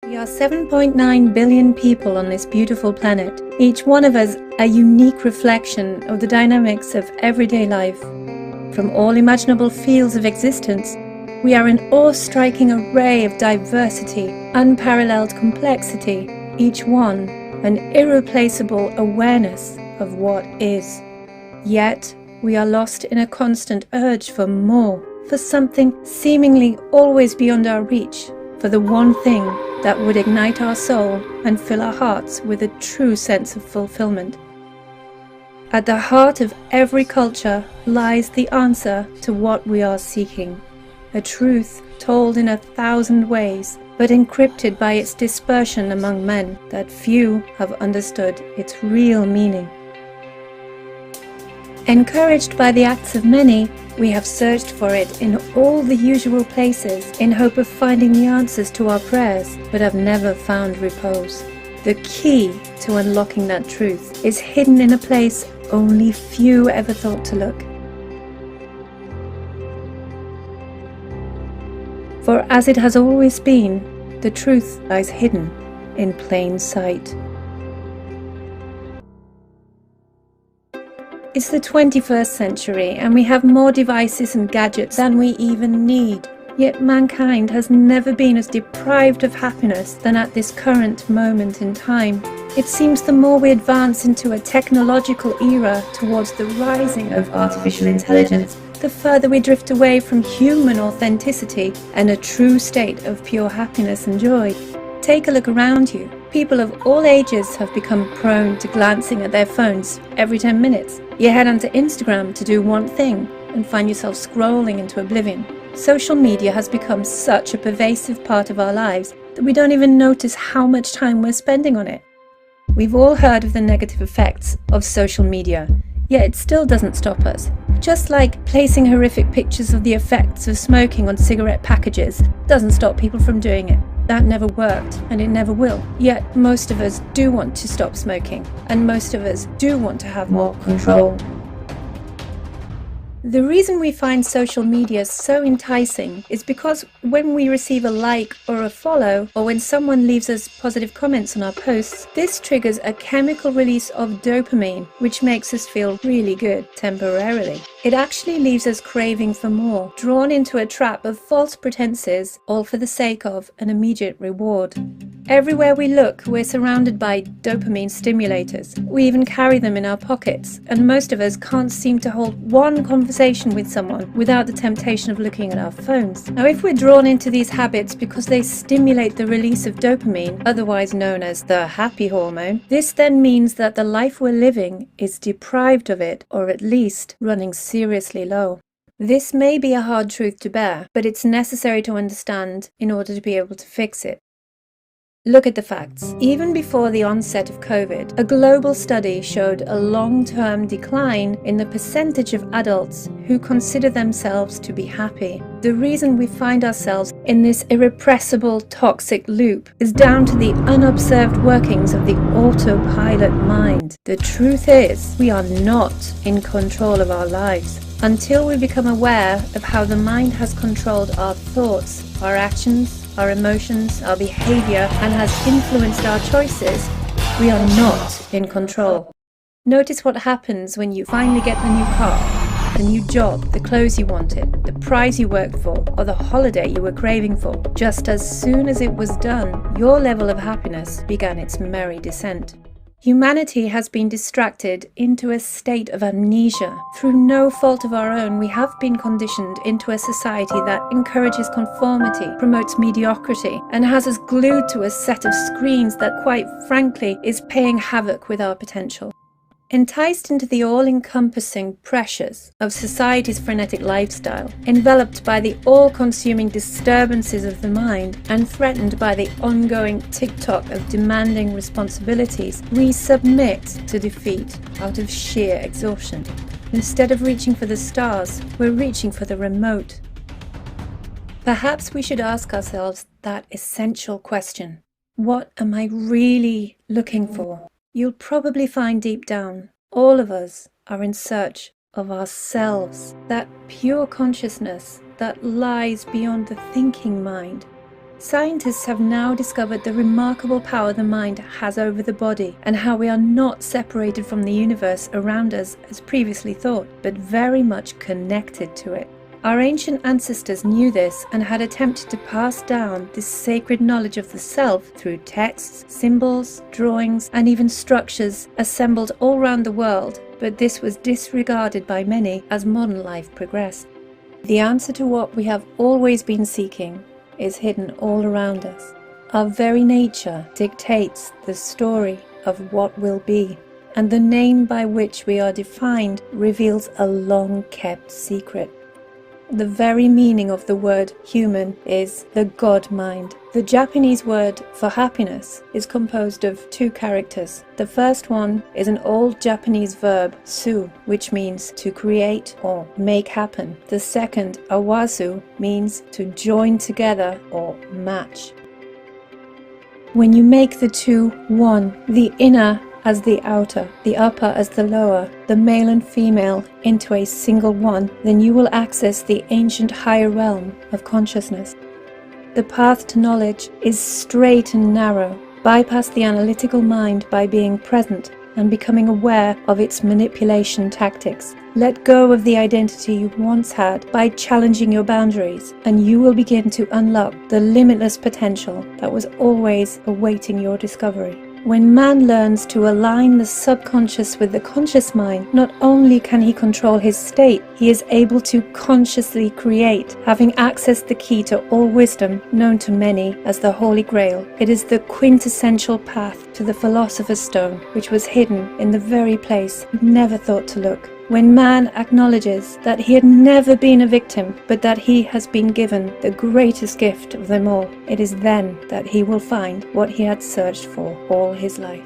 We are 7.9 billion people on this beautiful planet, each one of us a unique reflection of the dynamics of everyday life. From all imaginable fields of existence, we are an awe-striking array of diversity, unparalleled complexity, each one an irreplaceable awareness of what is. Yet, we are lost in a constant urge for more, for something seemingly always beyond our reach, for the one thing that would ignite our soul and fill our hearts with a true sense of fulfillment. At the heart of every culture lies the answer to what we are seeking, a truth told in 1,000 ways, but encrypted by its dispersion among men that few have understood its real meaning. Encouraged by the acts of many, we have searched for it in all the usual places in hope of finding the answers to our prayers, but have never found repose. The key to unlocking that truth is hidden in a place only few ever thought to look. For as it has always been, the truth lies hidden in plain sight. It's the 21st century and we have more devices and gadgets than we even need. Yet mankind has never been as deprived of happiness than at this current moment in time. It seems the more we advance into a technological era towards the rising of artificial intelligence, the further we drift away from human authenticity and a true state of pure happiness and joy. Take a look around you. People of all ages have become prone to glancing at their phones every 10 minutes. You head onto Instagram to do one thing and find yourself scrolling into oblivion. Social media has become such a pervasive part of our lives that we don't even notice how much time we're spending on it. We've all heard of the negative effects of social media, yet it still doesn't stop us. Just like placing horrific pictures of the effects of smoking on cigarette packages doesn't stop people from doing it. That never worked, and it never will. Yet most of us do want to stop smoking, and most of us do want to have more control. The reason we find social media so enticing is because when we receive a like or a follow, or when someone leaves us positive comments on our posts, this triggers a chemical release of dopamine, which makes us feel really good temporarily. It actually leaves us craving for more, drawn into a trap of false pretenses, all for the sake of an immediate reward. Everywhere we look, we're surrounded by dopamine stimulators. We even carry them in our pockets, and most of us can't seem to hold one conversation with someone without the temptation of looking at our phones. Now, if we're drawn into these habits because they stimulate the release of dopamine, otherwise known as the happy hormone, this then means that the life we're living is deprived of it, or at least running seriously low. This may be a hard truth to bear, but it's necessary to understand in order to be able to fix it. Look at the facts. Even before the onset of COVID, a global study showed a long-term decline in the percentage of adults who consider themselves to be happy. The reason we find ourselves in this irrepressible toxic loop is down to the unobserved workings of the autopilot mind. The truth is, we are not in control of our lives. Until we become aware of how the mind has controlled our thoughts, our actions, our emotions, our behavior, and has influenced our choices, we are not in control. Notice what happens when you finally get the new car, the new job, the clothes you wanted, the prize you worked for, or the holiday you were craving for. Just as soon as it was done, your level of happiness began its merry descent. Humanity has been distracted into a state of amnesia. Through no fault of our own, we have been conditioned into a society that encourages conformity, promotes mediocrity, and has us glued to a set of screens that, quite frankly, is playing havoc with our potential. Enticed into the all-encompassing pressures of society's frenetic lifestyle, enveloped by the all-consuming disturbances of the mind, and threatened by the ongoing tick-tock of demanding responsibilities, we submit to defeat out of sheer exhaustion. Instead of reaching for the stars, we're reaching for the remote. Perhaps we should ask ourselves that essential question: what am I really looking for? You'll probably find deep down, all of us are in search of ourselves, that pure consciousness that lies beyond the thinking mind. Scientists have now discovered the remarkable power the mind has over the body, and how we are not separated from the universe around us as previously thought, but very much connected to it. Our ancient ancestors knew this and had attempted to pass down this sacred knowledge of the self through texts, symbols, drawings, and even structures assembled all around the world, but this was disregarded by many as modern life progressed. The answer to what we have always been seeking is hidden all around us. Our very nature dictates the story of what will be, and the name by which we are defined reveals a long-kept secret. The very meaning of the word human is the God mind. The Japanese word for happiness is composed of two characters. The first one is an old Japanese verb, su, which means to create or make happen. The second, awazu, means to join together or match. When you make the two one, the inner as the outer, the upper as the lower, the male and female into a single one, then you will access the ancient higher realm of consciousness. The path to knowledge is straight and narrow. Bypass the analytical mind by being present and becoming aware of its manipulation tactics. Let go of the identity you once had by challenging your boundaries, and you will begin to unlock the limitless potential that was always awaiting your discovery. When man learns to align the subconscious with the conscious mind, not only can he control his state, he is able to consciously create, having accessed the key to all wisdom, known to many as the Holy Grail. It is the quintessential path to the Philosopher's Stone, which was hidden in the very place you never thought to look. When man acknowledges that he had never been a victim, but that he has been given the greatest gift of them all, it is then that he will find what he had searched for all his life.